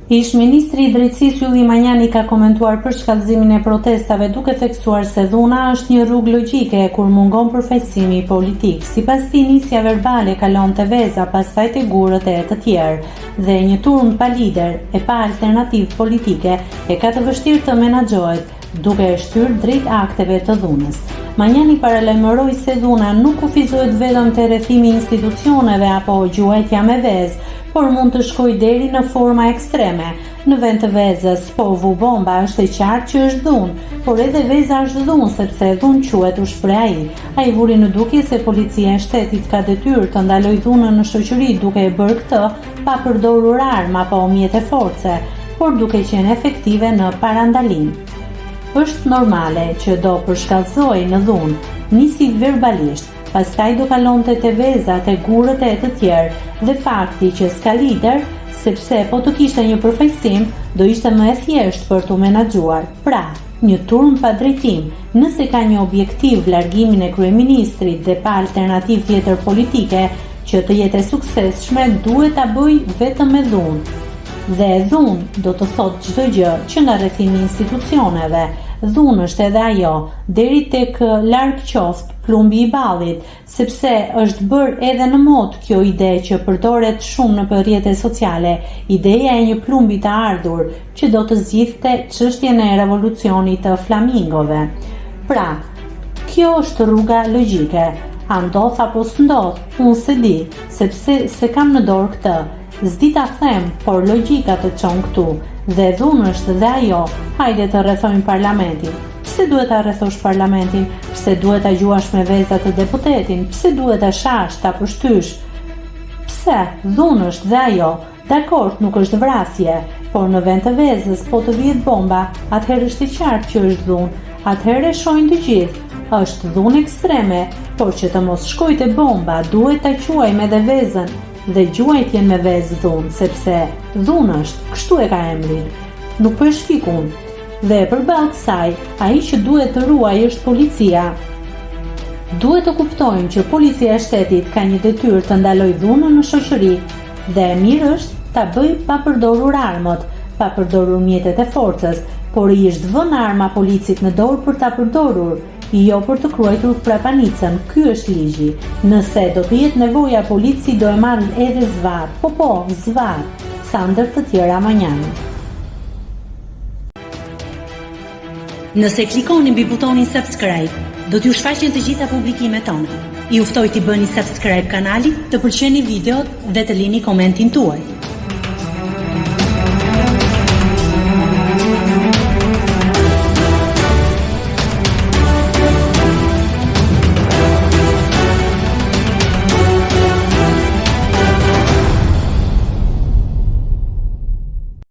Ish ministri i drejtësisë Ylli Manjani ka komentuar për shkallëzimin e protestave duke theksuar se dhuna është një rrugë logjike kur mungon përfaqësimi politik. Sipas tij, nisja verbale kalon te veza, pastaj te gurët e të tjerë dhe një turm pa lider e pa alternativë politike e ka të vështirë të menaxhohet duke e shtyrë drejt akteve të dhunës. Manjani paralajmëroi se dhuna nuk kufizohet vetëm te rrethimi i institucioneve apo gjuajtja me vezë, por mund të shkojë deri në forma ekstreme. Në vend të vezës, po vu bomba, është e qartë që është dhunë, por edhe veza është dhunë sepse dhunë quhet u shpreh ai. Ai vuri në dukje se policia e shtetit ka detyrë të ndalojë dhunën në shoqëri duke e bërë këtë pa përdorur armë apo mjete force, por duke qenë efektive në parandalim. Është normale që do përshkallëzohej në dhunë, nisi verbalisht, pastaj do kalonte te vezat e gurët e të tjerë dhe fakti që s'ka lider, sepse po të kishte një përfaqësim, do ishte më e thjeshtë për t'u menaxhuar. Pra, një turm pa drejtim, nëse ka një objektiv largimin e kryeministrit dhe pa alternativë tjetër politike që të jetë e suksesshme, duhet ta bëjë vetëm me dhunë. Dhe dhunë do të thotë çdo gjë që nga rrethimi i institucioneve. Dhunë është edhe ajo, deri tek larg qoftë plumbi i ballit, sepse është bërë edhe në modë kjo ide që përdoret shumë në rrjetet sociale, ideja e një plumbi të ardhur që do të zgjidhte çështjen e revolucionit të flamingove. Pra, kjo është rruga logjike. A ndodh apo s'ndodh? Unë se di, sepse se kam në dorë këtë. S'di ta them, por logjika të çon këtu. Dhe dhunë është dhe ajo, hajde të rrethojmë parlamentin. Pse duhet ta rrethosh parlamentin? Pse duhet ta gjuash me vezat të deputetin? Pse duhet ta shash, ta përshtysh? Pse? Dhunë është dhe ajo. Dakord, nuk është vrasje, por në vend të vezës po të vihet bomba, atëherë është e qartë që është dhunë. Atëherë shohin të gjithë. Është dhunë ekstreme, por që të mos shkojë bomba, duhet ta quajmë edhe vezën. Dhe gjuajtjen me vezë dhunë, sepse dhunë është, kështu e ka emrin, nuk për shpikun. Dhe përballë kësaj, ai që duhet të ruaj është policia. Duhet të kuptojmë që policia e shtetit ka një detyrë të ndalojë dhunën në shoqëri dhe e mirë është ta bëjë pa përdorur armët, pa përdorur mjetet e forcës, por i është vënë arma policit në dorë për ta përdorur, jo për të kruajtur prapanicën. Ky është ligji. Nëse do të jetë nevoja, polici do e marrë edhe zvarr. Po, zvarr, sa ndër të tjera Manjani. Nëse klikoni mbi butonin subscribe, do t'ju shfaqen të gjitha publikimet tona. Ju ftoj t'i bëni subscribe kanalit, të pëlqeni videot dhe të lini komentin tuaj.